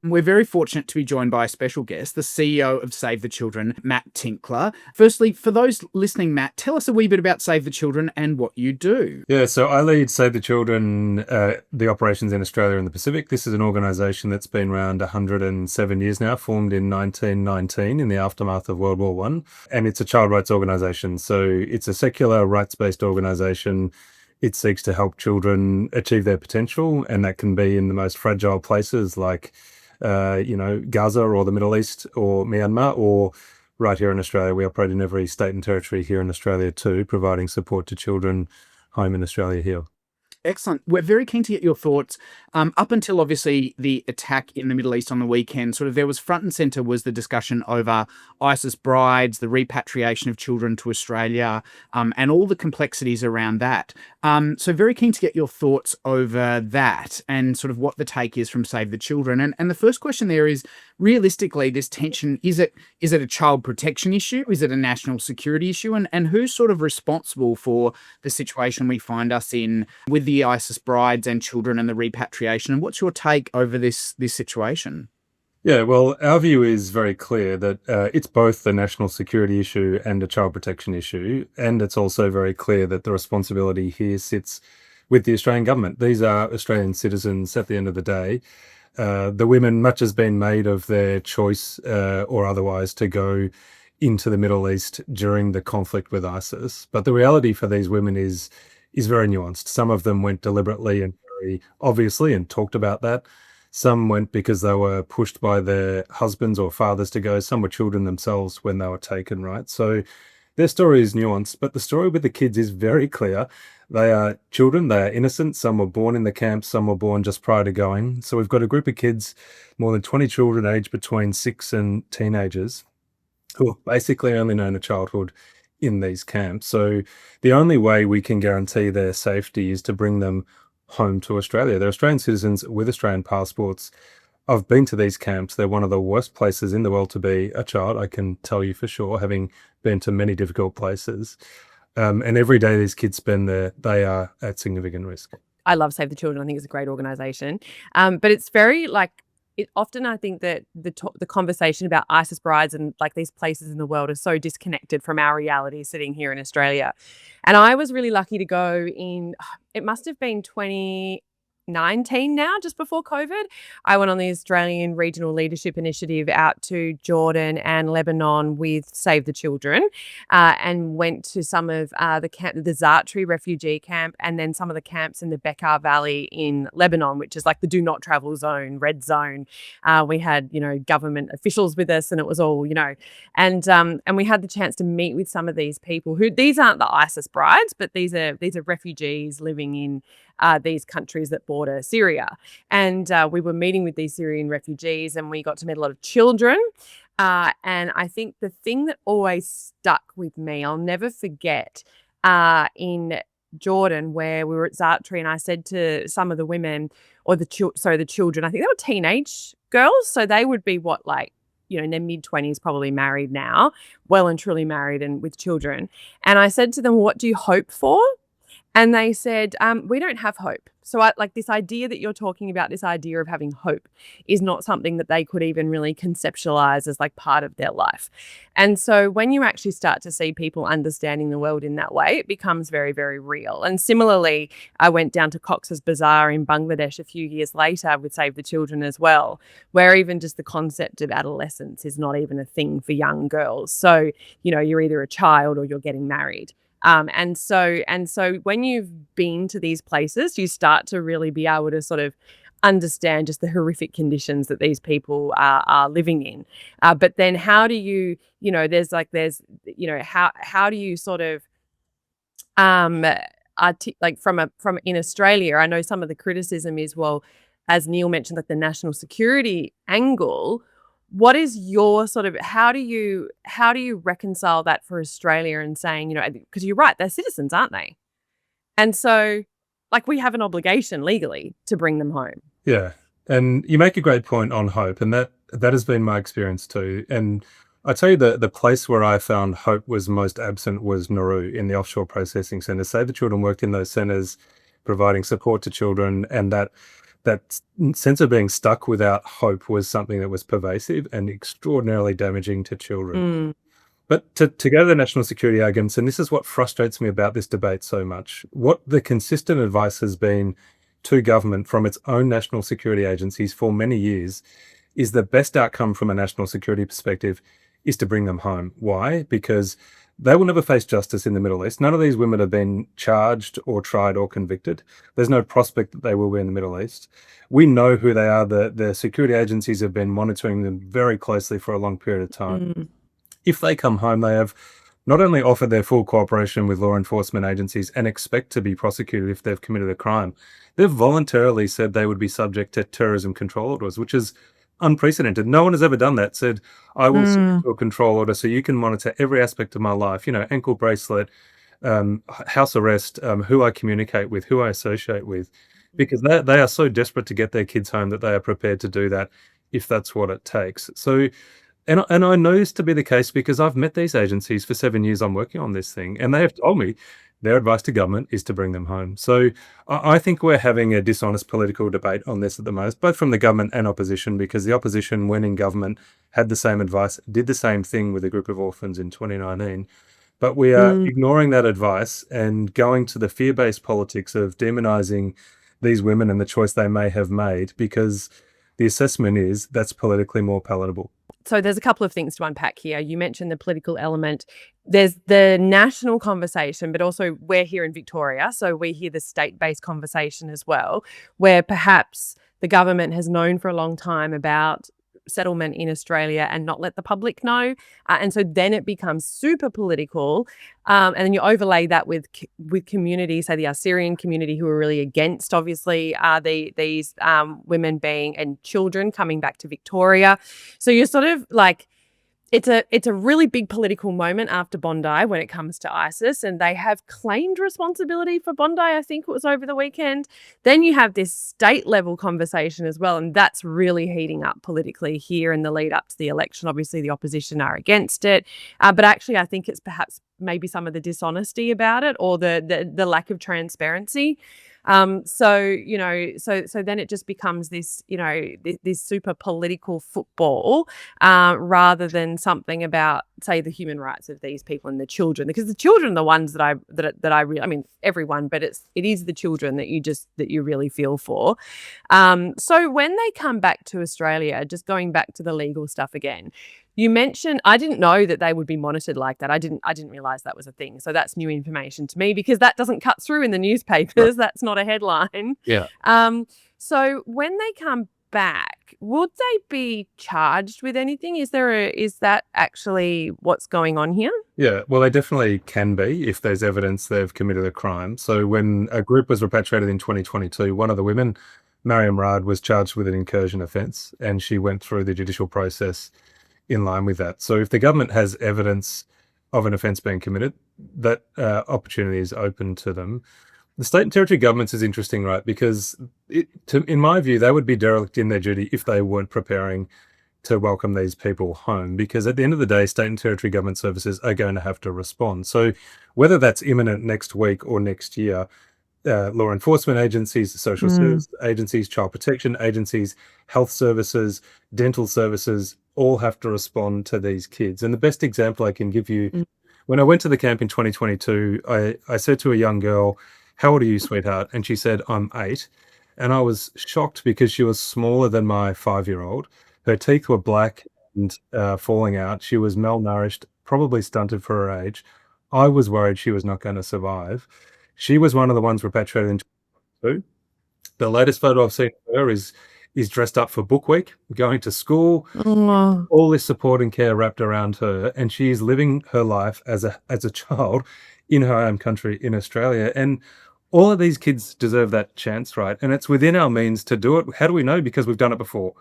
We're very fortunate to be joined by a special guest, the CEO of Save the Children, Mat Tinkler. Firstly, for those listening, Matt, tell us a wee bit about Save the Children and what you do. Yeah, so I lead Save the Children, the operations in Australia and the Pacific. This is an organisation that's been around 107 years now, formed in 1919 in the aftermath of World War One, and it's a child rights organisation. So it's a secular, rights-based organisation. It seeks to help children achieve their potential, and that can be in the most fragile places like, Gaza or the Middle East or Myanmar, or right here in Australia. We operate in every state and territory here in Australia too, providing support to children home in Australia here. Excellent. We're very keen to get your thoughts. Up until obviously the attack in the Middle East on the weekend, sort of there was front and center was the discussion over ISIS brides, the repatriation of children to Australia, and all the complexities around that. So very keen to get your thoughts over that and sort of what the take is from Save the Children. And the first question there is, realistically, this tension, is it a child protection issue? Is it a national security issue? And who's sort of responsible for the situation we find us in with the ISIS brides and children and the repatriation? And what's your take over this situation? Yeah, well, our view is very clear that it's both a national security issue and a child protection issue. And it's also very clear that the responsibility here sits with the Australian government. These are Australian citizens at the end of the day. The women, much has been made of their choice or otherwise to go into the Middle East during the conflict with ISIS. But the reality for these women is very nuanced. Some of them went deliberately and very obviously and talked about that. Some went because they were pushed by their husbands or fathers to go. Some were children themselves when they were taken, right? So their story is nuanced, but the story with the kids is very clear. They are children, they are innocent. Some were born in the camp, some were born just prior to going. So we've got a group of kids, more than 20 children aged between 6 and teenagers, who have basically only known a childhood in these camps. So the only way we can guarantee their safety is to bring them home to Australia. They're Australian citizens with Australian passports. I've been to these camps. They're one of the worst places in the world to be a child, I can tell you for sure, having been to many difficult places. And every day these kids spend there, they are at significant risk. I love Save the Children. I think it's a great organisation. But it's very often I think that the conversation about ISIS brides and like these places in the world are so disconnected from our reality sitting here in Australia. And I was really lucky to go in, it must have been 2019 now, just before COVID. I went on the Australian Regional Leadership Initiative out to Jordan and Lebanon with Save the Children, and went to some of the Zartri refugee camp, and then some of the camps in the Bekaa Valley in Lebanon, which is like the do not travel zone, red zone. We had, government officials with us, and it was all, and we had the chance to meet with some of these people who, these aren't the ISIS brides, but these are refugees living in these countries that border Syria. And we were meeting with these Syrian refugees, and we got to meet a lot of children. And I think the thing that always stuck with me, I'll never forget, in Jordan, where we were at Zartri, and I said to some of the women, or the children, I think they were teenage girls, so they would be in their mid-20s, probably married now, well and truly married and with children. And I said to them, what do you hope for? And they said, we don't have hope. So this idea that you're talking about, this idea of having hope, is not something that they could even really conceptualize as like part of their life. And so when you actually start to see people understanding the world in that way, it becomes very, very real. And similarly, I went down to Cox's Bazar in Bangladesh a few years later with Save the Children as well, where even just the concept of adolescence is not even a thing for young girls. So, you're either a child or you're getting married. And so when you've been to these places, you start to really be able to sort of understand just the horrific conditions that these people are living in. But then how do you, how do you sort of, from in Australia, I know some of the criticism is, well, as Neil mentioned, like the national security angle. What is your sort of, how do you reconcile that for Australia and saying, because you're right, they're citizens, aren't they? And so we have an obligation legally to bring them home. Yeah. And you make a great point on hope, and that has been my experience too. And I tell you, the place where I found hope was most absent was Nauru in the offshore processing centre. Save the Children worked in those centres, providing support to children, and that that sense of being stuck without hope was something that was pervasive and extraordinarily damaging to children. Mm. But to go to the national security arguments, and this is what frustrates me about this debate so much, what the consistent advice has been to government from its own national security agencies for many years is the best outcome from a national security perspective is to bring them home. Why? Because they will never face justice in the Middle East. None of these women have been charged or tried or convicted. There's no prospect that they will be in the Middle East. We know who they are. The security agencies have been monitoring them very closely for a long period of time. Mm. If they come home, they have not only offered their full cooperation with law enforcement agencies and expect to be prosecuted if they've committed a crime, they've voluntarily said they would be subject to terrorism control orders, which is unprecedented. No one has ever done that. Said, I will submit to a control order so you can monitor every aspect of my life, ankle bracelet, house arrest, who I communicate with, who I associate with, because they are so desperate to get their kids home that they are prepared to do that if that's what it takes. So, and I know this to be the case because I've met these agencies for 7 years. I'm working on this thing, and they have told me their advice to government is to bring them home. So I think we're having a dishonest political debate on this at the moment, both from the government and opposition, because the opposition, when in government, had the same advice, did the same thing with a group of orphans in 2019. But we are ignoring that advice and going to the fear-based politics of demonizing these women and the choice they may have made, because the assessment is that's politically more palatable. So there's a couple of things to unpack here. You mentioned the political element. There's the national conversation, but also we're here in Victoria, so we hear the state-based conversation as well, where perhaps the government has known for a long time about settlement in Australia and not let the public know. And so then it becomes super political. And then you overlay that with communities, say the Syrian community, who are really against, obviously, these women being and children coming back to Victoria. So you're sort of like, it's a really big political moment after Bondi when it comes to ISIS, and they have claimed responsibility for Bondi. I think it was over the weekend. Then you have this state level conversation as well, and that's really heating up politically here in the lead up to the election. Obviously, the opposition are against it, but actually, I think it's perhaps maybe some of the dishonesty about it or the lack of transparency. So then it just becomes this, this super political football, rather than something about, say, the human rights of these people and the children, because the children are the ones that I really, I mean, everyone, but it is the children that you really feel for. So when they come back to Australia, just going back to the legal stuff again, you mentioned, I didn't know that they would be monitored like that. I didn't realize that was a thing. So that's new information to me because that doesn't cut through in the newspapers. Right. That's not a headline. Yeah. So when they come back, would they be charged with anything? Is that actually what's going on here? Yeah, well, they definitely can be if there's evidence they've committed a crime. So when a group was repatriated in 2022, one of the women, Mariam Raad, was charged with an incursion offence, and she went through the judicial process in line with that. So if the government has evidence of an offence being committed, that opportunity is open to them. The state and territory governments is interesting, right? Because in my view, they would be derelict in their duty if they weren't preparing to welcome these people home, because at the end of the day, state and territory government services are going to have to respond. So whether that's imminent next week or next year, law enforcement agencies, social service agencies, child protection agencies, health services, dental services, all have to respond to these kids. And the best example I can give you, when I went to the camp in 2022, I said to a young girl, "How old are you, sweetheart?" And she said, "I'm 8. And I was shocked because she was smaller than my 5-year-old. Her teeth were black and falling out. She was malnourished, probably stunted for her age. I was worried she was not going to survive. She was one of the ones repatriated in 2022. The latest photo I've seen of her is dressed up for book week, going to school, all this support and care wrapped around her, and she is living her life as a child in her home country in Australia. And all of these kids deserve that chance, right? And it's within our means to do it. How do we know? Because we've done it before.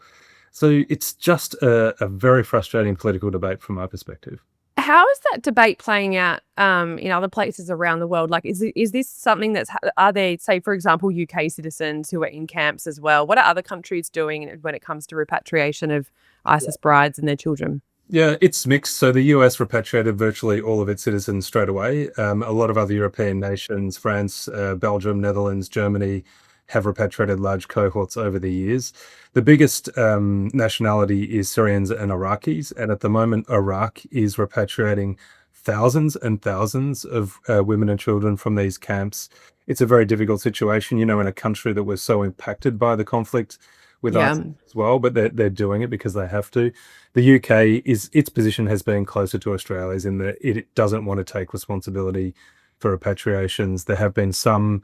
So it's just a very frustrating political debate from my perspective. How is that debate playing out in other places around the world? Like, is this something are there, say, for example, UK citizens who are in camps as well? What are other countries doing when it comes to repatriation of ISIS brides and their children? Yeah, it's mixed. So the US repatriated virtually all of its citizens straight away. A lot of other European nations, France, Belgium, Netherlands, Germany, have repatriated large cohorts over the years. The biggest nationality is Syrians and Iraqis, and at the moment, Iraq is repatriating thousands and thousands of women and children from these camps. It's a very difficult situation, in a country that was so impacted by the conflict with Yeah. ISIS as well, but they're doing it because they have to. The UK its position has been closer to Australia's in that it doesn't want to take responsibility for repatriations. There have been some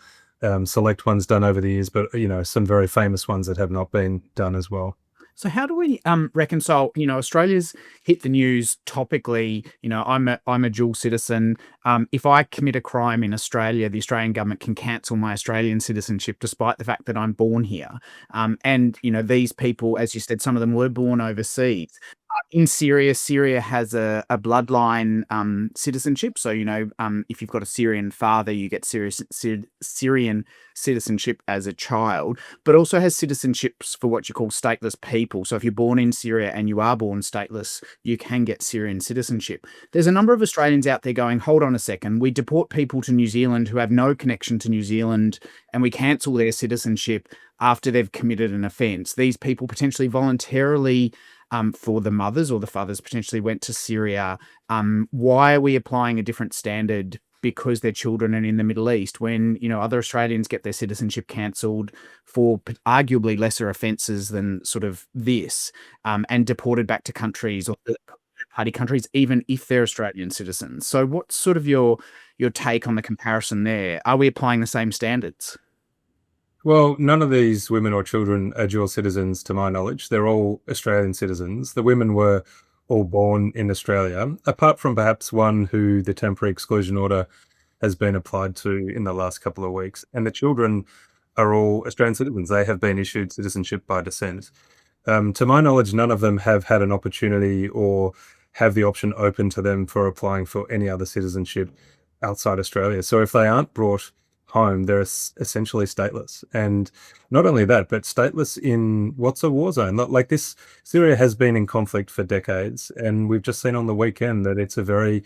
select ones done over the years, but some very famous ones that have not been done as well. So how do we reconcile? Australia's hit the news topically. I'm a dual citizen. If I commit a crime in Australia, the Australian government can cancel my Australian citizenship, despite the fact that I'm born here. And these people, as you said, some of them were born overseas. In Syria has a bloodline citizenship. So, if you've got a Syrian father, you get Syrian citizenship as a child, but also has citizenships for what you call stateless people. So if you're born in Syria and you are born stateless, you can get Syrian citizenship. There's a number of Australians out there going, hold on a second, we deport people to New Zealand who have no connection to New Zealand, and we cancel their citizenship after they've committed an offence. These people potentially voluntarily, for the mothers or the fathers, potentially went to Syria. Why are we applying a different standard because their children are in the Middle East when, other Australians get their citizenship cancelled for arguably lesser offences than sort of this, and deported back to countries or party countries, even if they're Australian citizens? So what's sort of your take on the comparison there? Are we applying the same standards? Well, none of these women or children are dual citizens, to my knowledge. They're all Australian citizens. The women were all born in Australia, apart from perhaps one who the temporary exclusion order has been applied to in the last couple of weeks. And the children are all Australian citizens. They have been issued citizenship by descent. To my knowledge, none of them have had an opportunity or have the option open to them for applying for any other citizenship outside Australia. So if they aren't brought home, they're essentially stateless. And not only that, but stateless in what's a war zone. Like this, Syria has been in conflict for decades, and we've just seen on the weekend that it's a very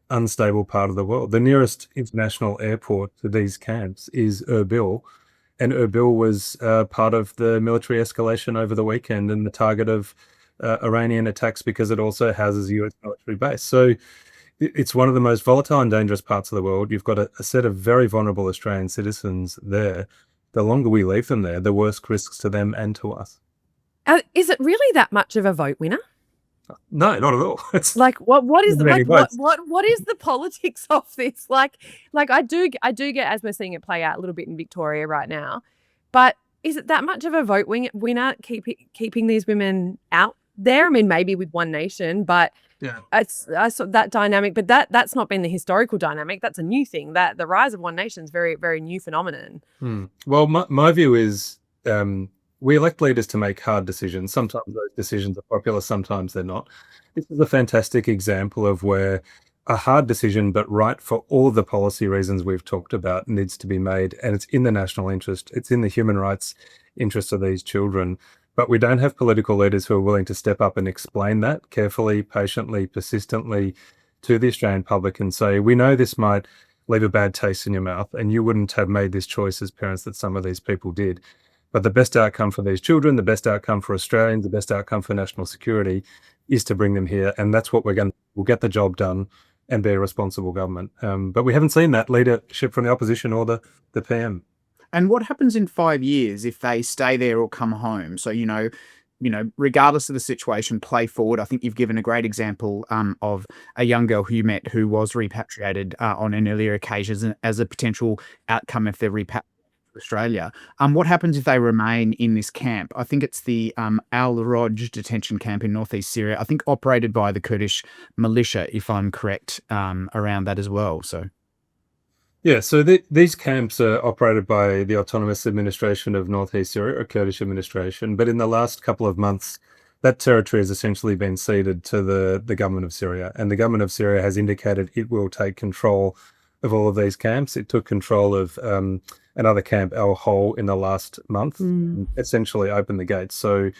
unstable part of the world. The nearest international airport to these camps is Erbil, and Erbil was part of the military escalation over the weekend and the target of Iranian attacks because it also houses a US military base. So it's one of the most volatile and dangerous parts of the world. You've got a set of very vulnerable Australian citizens there. The longer we leave them there, the worse risks to them and to us. Is it really that much of a vote winner? No, not at all. It's like what is many votes. what is the politics of this? Like I do get, as we're seeing it play out a little bit in Victoria right now, but is it that much of a vote winner keeping these women out there? I mean, maybe with One Nation, but yeah, I saw that dynamic, but that's not been the historical dynamic. That's a new thing. That the rise of One Nation is very, very new phenomenon. Well, my view is we elect leaders to make hard decisions. Sometimes those decisions are popular, sometimes they're not. This is a fantastic example of where a hard decision, but right for all the policy reasons we've talked about, needs to be made, and it's in the national interest. It's in the human rights interest of these children. But we don't have political leaders who are willing to step up and explain that carefully, patiently, persistently to the Australian public and say, we know this might leave a bad taste in your mouth and you wouldn't have made this choice as parents that some of these people did. But the best outcome for these children, the best outcome for Australians, the best outcome for national security is to bring them here. And that's what we'll get the job done and be a responsible government. But we haven't seen that leadership from the opposition or the PM. And what happens in 5 years if they stay there or come home? So, regardless of the situation, play forward. I think you've given a great example of a young girl who you met who was repatriated on an earlier occasion as a potential outcome if they're repatriated to Australia. What happens if they remain in this camp? I think it's the Al-Roj detention camp in northeast Syria. I think operated by the Kurdish militia, if I'm correct, around that as well. So. Yeah, so these camps are operated by the Autonomous Administration of Northeast Syria, or Kurdish administration, but in the last couple of months, that territory has essentially been ceded to the government of Syria, and the government of Syria has indicated it will take control of all of these camps. It took control of another camp, Al Hol, in the last month, and essentially opened the gates. So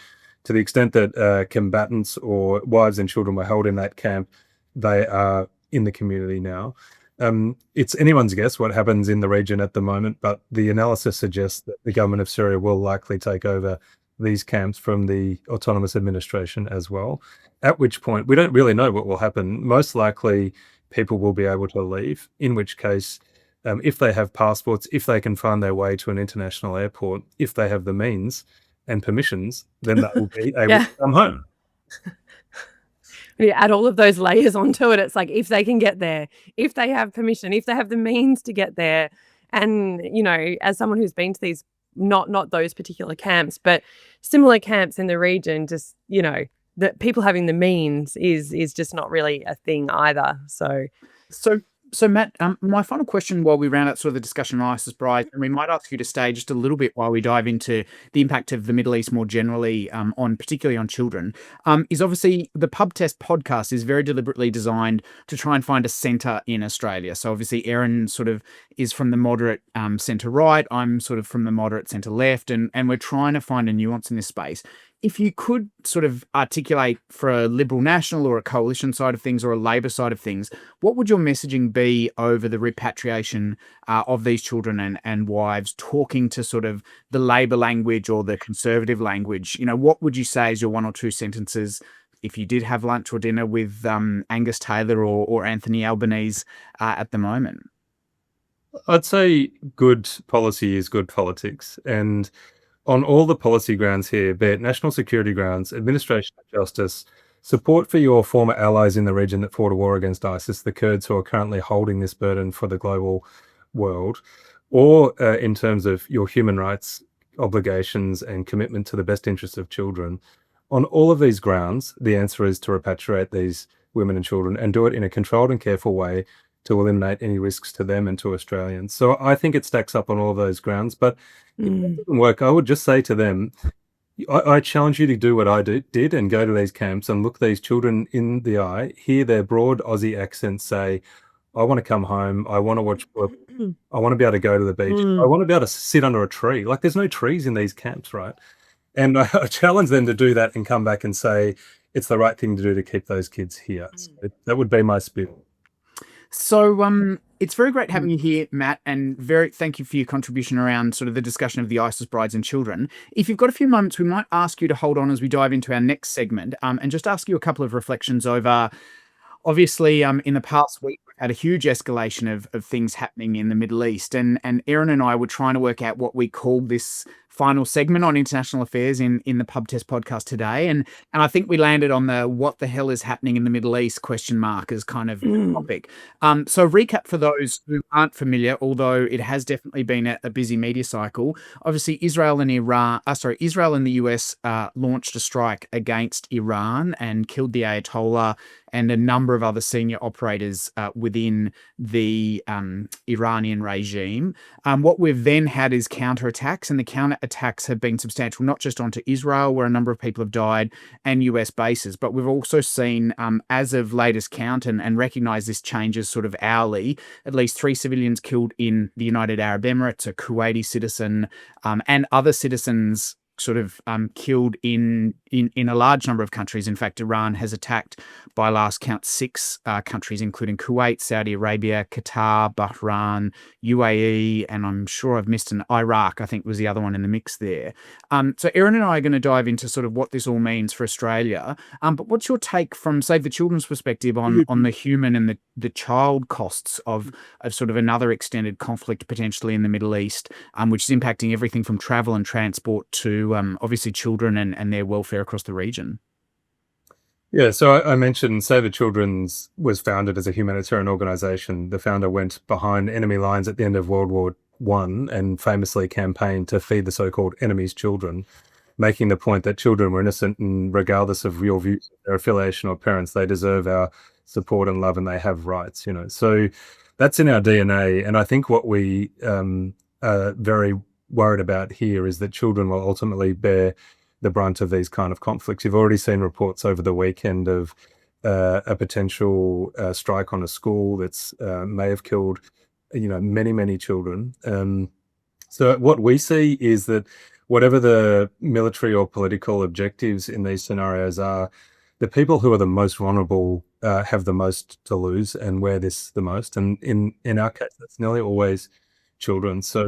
to the extent that combatants or wives and children were held in that camp, they are in the community now. It's anyone's guess what happens in the region at the moment, but the analysis suggests that the government of Syria will likely take over these camps from the autonomous administration as well, at which point we don't really know what will happen. Most likely people will be able to leave, in which case, if they have passports, if they can find their way to an international airport, if they have the means and permissions, then they will be able Yeah. to come home. You add all of those layers onto it. It's like, if they can get there, if they have permission, if they have the means to get there. And, as someone who's been to these, not those particular camps, but similar camps in the region, just, that people having the means is just not really a thing either. So Matt, my final question while we round out sort of the discussion on ISIS brides, and we might ask you to stay just a little bit while we dive into the impact of the Middle East more generally, particularly on children, is obviously the Pub Test podcast is very deliberately designed to try and find a centre in Australia. So obviously Erin sort of is from the moderate centre right, I'm sort of from the moderate centre left, and we're trying to find a nuance in this space. If you could sort of articulate for a Liberal National or a coalition side of things or a Labor side of things, what would your messaging be over the repatriation of these children and wives, talking to sort of the Labor language or the Conservative language? What would you say is your one or two sentences if you did have lunch or dinner with Angus Taylor or Anthony Albanese at the moment? I'd say good policy is good politics. And on all the policy grounds here, be it national security grounds, administration of justice, support for your former allies in the region that fought a war against ISIS, the Kurds who are currently holding this burden for the global world, or in terms of your human rights obligations and commitment to the best interests of children, on all of these grounds, the answer is to repatriate these women and children and do it in a controlled and careful way to eliminate any risks to them and to Australians. So I think it stacks up on all of those grounds. But if that doesn't work, I would just say to them, I challenge you to do what I did and go to these camps and look these children in the eye, hear their broad Aussie accents say, I want to come home, I want to watch, I want to be able to go to the beach, I want to be able to sit under a tree. Like, there's no trees in these camps, right? And I challenge them to do that and come back and say, it's the right thing to do to keep those kids here. So that would be my spiel. So it's very great having you here, Matt, and thank you for your contribution around sort of the discussion of the ISIS brides and children. If you've got a few moments, we might ask you to hold on as we dive into our next segment, and just ask you a couple of reflections over. Obviously, in the past week, we've had a huge escalation of things happening in the Middle East, and Erin and I were trying to work out what we called this final segment on international affairs in the Pub Test podcast today, and I think we landed on the "what the hell is happening in the Middle East?" question mark as kind of topic. So recap for those who aren't familiar, although it has definitely been a busy media cycle. Obviously, Israel and the US launched a strike against Iran and killed the Ayatollah and a number of other senior operators within the Iranian regime. What we've then had is counterattacks, and the counterattacks have been substantial, not just onto Israel, where a number of people have died, and US bases, but we've also seen, as of latest count, and recognise this changes sort of hourly, at least 3 civilians killed in the United Arab Emirates, a Kuwaiti citizen, and other citizens sort of killed in a large number of countries. In fact, Iran has attacked, by last count, 6 countries, including Kuwait, Saudi Arabia, Qatar, Bahrain, UAE, and I'm sure I've missed an Iraq, I think was the other one in the mix there. So Erin and I are going to dive into sort of what this all means for Australia. But what's your take from Save the Children's perspective on the human and the child costs of sort of another extended conflict potentially in the Middle East, which is impacting everything from travel and transport to obviously children and their welfare across the region? Yeah, so I mentioned Save the Children's was founded as a humanitarian organisation. The founder went behind enemy lines at the end of World War I and famously campaigned to feed the so-called enemy's children, making the point that children were innocent, and regardless of your views, their affiliation or parents, they deserve our support and love, and they have rights. So that's in our DNA. And I think what we are very worried about here is that children will ultimately bear the brunt of these kind of conflicts. You've already seen reports over the weekend of a potential strike on a school that's may have killed, many children. So what we see is that whatever the military or political objectives in these scenarios are, the people who are the most vulnerable have the most to lose and wear this the most. And in our case, that's nearly always children. So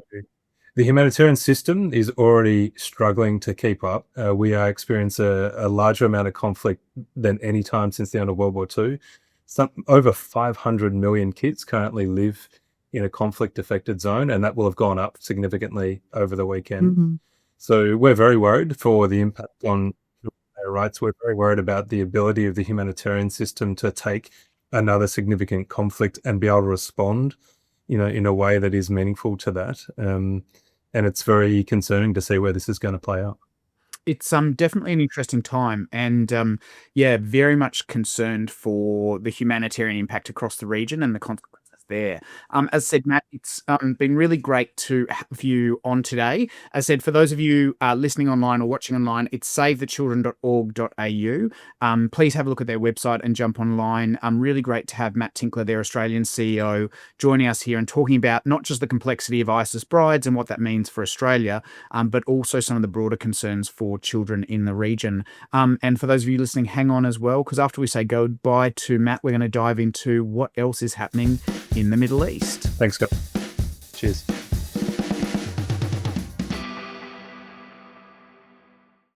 the humanitarian system is already struggling to keep up. We are experiencing a larger amount of conflict than any time since the end of World War II. Over 500 million kids currently live in a conflict-affected zone, and that will have gone up significantly over the weekend. So we're very worried for the impact on their rights. We're very worried about the ability of the humanitarian system to take another significant conflict and be able to respond, in a way that is meaningful to that. And it's very concerning to see where this is going to play out. It's definitely an interesting time, and very much concerned for the humanitarian impact across the region and the consequences there. As I said, Matt, it's been really great to have you on today. As I said, for those of you listening online or watching online, it's savethechildren.org.au. Please have a look at their website and jump online. Really great to have Mat Tinkler, their Australian CEO, joining us here and talking about not just the complexity of ISIS brides and what that means for Australia, but also some of the broader concerns for children in the region. And for those of you listening, hang on as well, because after we say goodbye to Matt, we're going to dive into what else is happening in the Middle East. Thanks, Scott. Cheers.